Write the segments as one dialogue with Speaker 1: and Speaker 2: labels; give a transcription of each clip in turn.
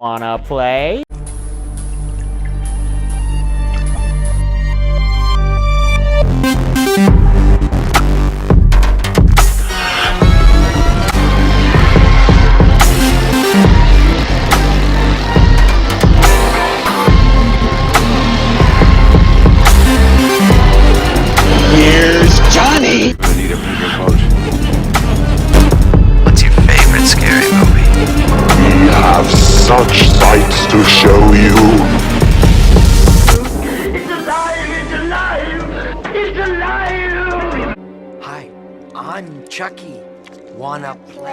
Speaker 1: Wanna play?
Speaker 2: Here's Johnny!
Speaker 3: I need a bigger boat.
Speaker 4: What's your favorite scary movie?
Speaker 3: We have such sights to show you.
Speaker 2: It's alive! It's alive! It's alive!
Speaker 4: Hi, I'm Chucky. Wanna play?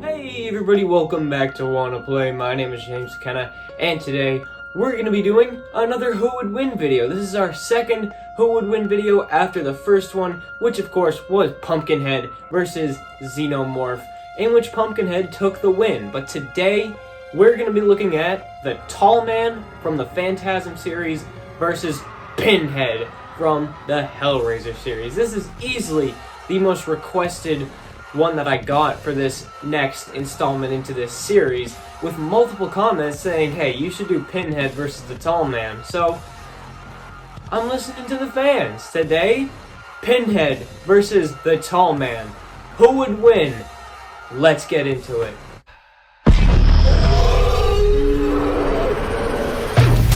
Speaker 5: Hey everybody, welcome back to Wanna Play. My name is James McKenna, and today we're going to be doing another Who Would Win video. This is our second Who Would Win video after the first one, which of course was Pumpkinhead versus Xenomorph, in which Pumpkinhead took the win. But today, we're going to be looking at the Tall Man from the Phantasm series versus Pinhead from the Hellraiser series. This is easily the most requested one that I got for this next installment into this series, with multiple comments saying, hey, you should do Pinhead versus the Tall Man. So, I'm listening to the fans. Today, Pinhead versus the Tall Man. Who would win? Let's get into it.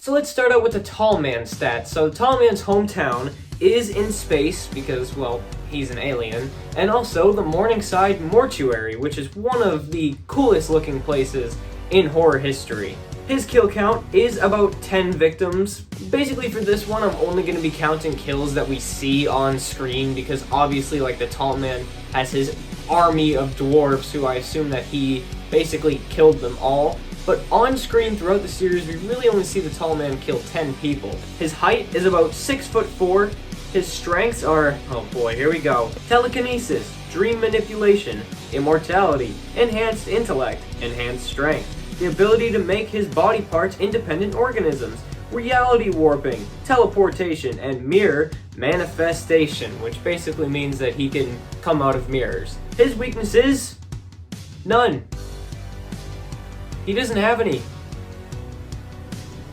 Speaker 5: So let's start out with the Tall Man stats. So the Tall Man's hometown is in space because, well, he's an alien, and also the Morningside Mortuary, which is one of the coolest looking places in horror history. His kill count is about 10 victims. Basically for this one, I'm only going to be counting kills that we see on screen because obviously, like, the Tall Man has his army of dwarves who I assume that he basically killed them all. But on screen throughout the series, we really only see the Tall Man kill 10 people. His height is about 6'4". His strengths are, oh boy, here we go. Telekinesis, dream manipulation, immortality, enhanced intellect, enhanced strength, the ability to make his body parts independent organisms, reality warping, teleportation, and mirror manifestation, which basically means that he can come out of mirrors. His weaknesses? None. He doesn't have any.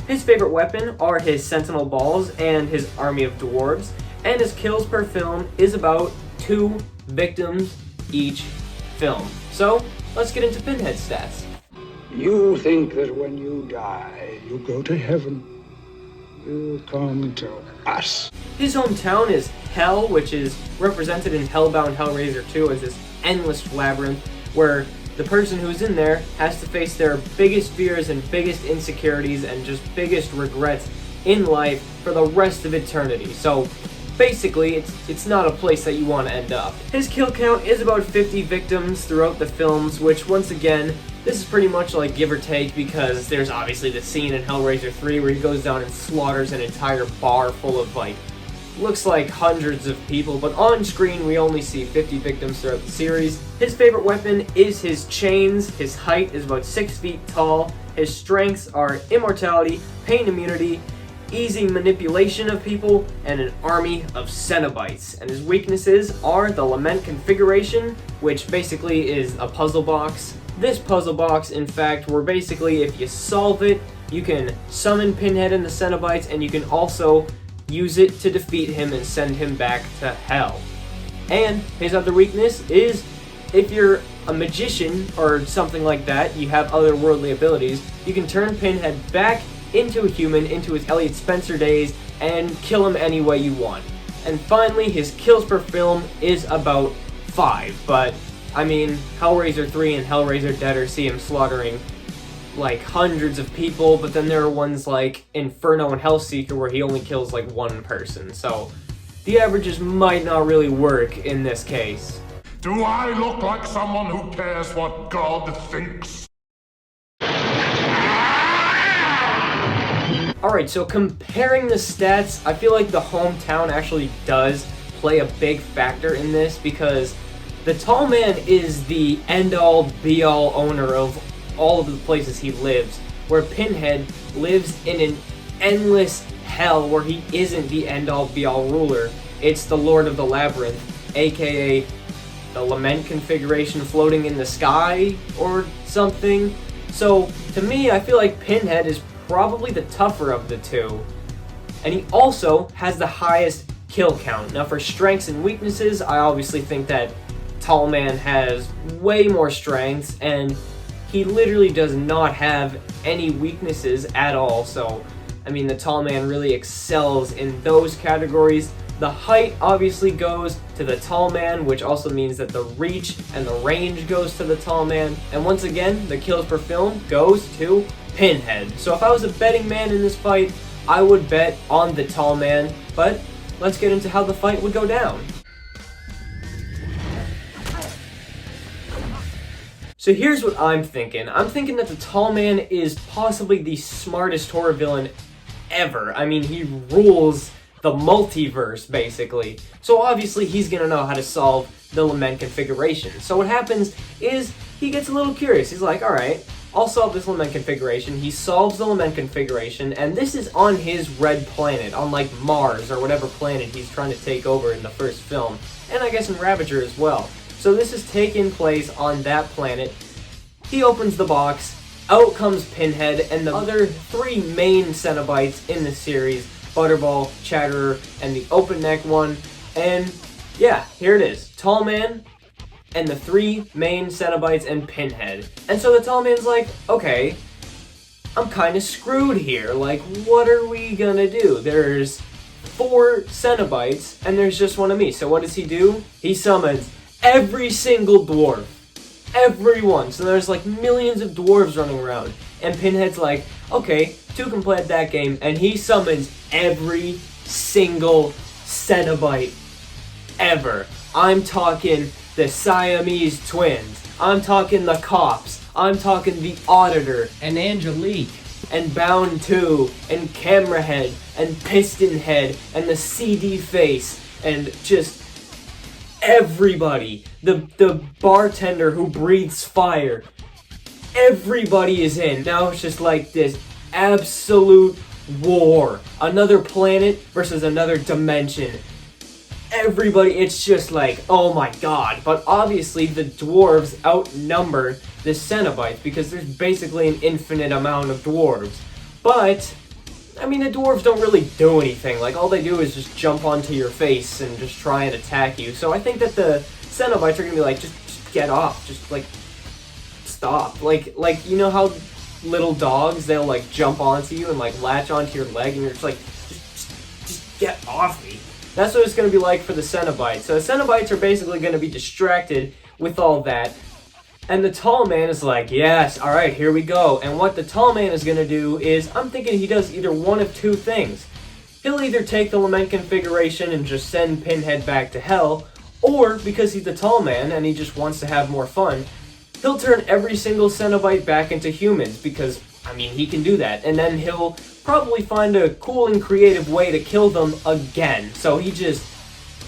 Speaker 5: His favorite weapon are his sentinel balls and his army of dwarves, and his kills per film is about 2 victims each film. So, let's get into Pinhead stats.
Speaker 6: You think that when you die, you go to heaven. You come to us.
Speaker 5: His hometown is Hell, which is represented in Hellbound Hellraiser 2 as this endless labyrinth where the person who's in there has to face their biggest fears and biggest insecurities and just biggest regrets in life for the rest of eternity. So basically, it's not a place that you want to end up. His kill count is about 50 victims throughout the films, which once again, this is pretty much like give or take because there's obviously the scene in Hellraiser 3 where he goes down and slaughters an entire bar full of, like, looks like hundreds of people, but on screen we only see 50 victims throughout the series. His favorite weapon is his chains. His height is about 6 feet tall. His strengths are immortality, pain immunity, easy manipulation of people, and an army of Cenobites. And his weaknesses are the Lament configuration, which basically is a puzzle box. This puzzle box, in fact, where basically if you solve it, you can summon Pinhead and the Cenobites, and you can also use it to defeat him and send him back to hell. And his other weakness is if you're a magician or something like that, you have otherworldly abilities, you can turn Pinhead back into a human, into his Elliot Spencer days, and kill him any way you want. And finally, his kills per film is about 5, but I mean, Hellraiser 3 and Hellraiser Dead see him slaughtering like hundreds of people, but then there are ones like Inferno and Hellseeker where he only kills like 1 person, so the averages might not really work in this case.
Speaker 3: Do I look like someone who cares what God thinks?
Speaker 5: Alright, so comparing the stats, I feel like the hometown actually does play a big factor in this because the Tall Man is the end-all, be-all owner of all of the places he lives, where Pinhead lives in an endless hell where he isn't the end-all, be-all ruler. It's the Lord of the Labyrinth, aka the Lament configuration floating in the sky or something. So, to me, I feel like Pinhead is probably the tougher of the two. And he also has the highest kill count. Now, for strengths and weaknesses, I obviously think that Tall Man has way more strengths, and he literally does not have any weaknesses at all. So, I mean, the Tall Man really excels in those categories. The height obviously goes to the Tall Man, which also means that the reach and the range goes to the Tall Man. And once again, the kills per film goes to Pinhead. So if I was a betting man in this fight, I would bet on the Tall Man. But let's get into how the fight would go down. So here's what I'm thinking. I'm thinking that the Tall Man is possibly the smartest horror villain ever. I mean, he rules the multiverse, basically. So obviously he's gonna know how to solve the Lament configuration. So what happens is he gets a little curious. He's like, alright, I'll solve this Lament configuration. He solves the Lament configuration, and this is on his red planet, on like Mars or whatever planet he's trying to take over in the first film. And I guess in Ravager as well. So this is taking place on that planet. He opens the box, out comes Pinhead, and the other three main Cenobites in the series, Butterball, Chatterer, and the open neck one. And yeah, here it is. Tall Man and the three main Cenobites and Pinhead. And so the Tall Man's like, okay, I'm kind of screwed here. Like, what are we gonna do? There's 4 Cenobites and there's just one of me. So what does he do? He summons every single dwarf. Everyone. So there's like millions of dwarves running around. And Pinhead's like, okay, 2 can play at that game. And he summons every single Cenobite ever. I'm talking the Siamese twins. I'm talking the cops. I'm talking the auditor.
Speaker 1: And Angelique.
Speaker 5: And Bound 2. And Camera Head. And Piston Head. And the CD face. And just everybody. The bartender who breathes fire. Everybody is in. Now it's just like this absolute war. Another planet versus another dimension. Everybody, it's just like, oh my god. But obviously the dwarves outnumber the Cenobites because there's basically an infinite amount of dwarves. But, I mean, the dwarves don't really do anything. Like, all they do is just jump onto your face and just try and attack you. So I think that the Cenobites are gonna be like, just get off. Just, like, stop. Like, you know how little dogs, they'll, like, jump onto you and, like, latch onto your leg and you're just like, just get off me. That's what it's going to be like for the Cenobites. So the Cenobites are basically going to be distracted with all that. And the Tall Man is like, yes, alright, here we go. And what the Tall Man is going to do is, I'm thinking he does either one of 2 things. He'll either take the Lament configuration and just send Pinhead back to hell, or, because he's the Tall Man and he just wants to have more fun, he'll turn every single Cenobite back into humans, because, I mean, he can do that. And then he'll probably find a cool and creative way to kill them again. So he just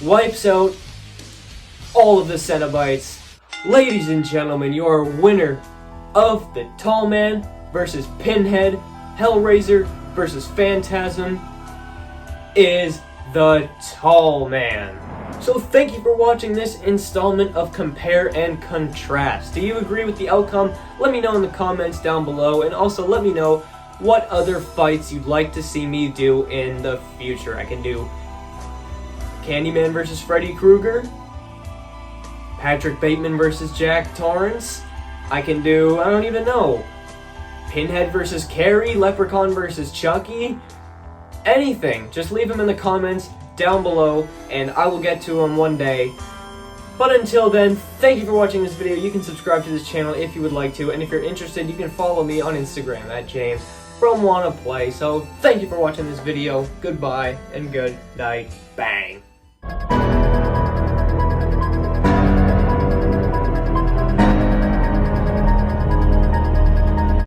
Speaker 5: wipes out all of the Cenobites. Ladies and gentlemen, your winner of the Tall Man versus Pinhead, Hellraiser versus Phantasm is the Tall Man. So thank you for watching this installment of Compare and Contrast. Do you agree with the outcome? Let me know in the comments down below, and also let me know what other fights you'd like to see me do in the future. I can do Candyman versus Freddy Krueger, Patrick Bateman versus Jack Torrance. I can do, I don't even know, Pinhead versus Carrie, Leprechaun versus Chucky. Anything. Just leave them in the comments down below and I will get to them one day. But until then, thank you for watching this video. You can subscribe to this channel if you would like to, and if you're interested, you can follow me on Instagram at James from Wanna Play. So thank you for watching this video. Goodbye and good night. Bang.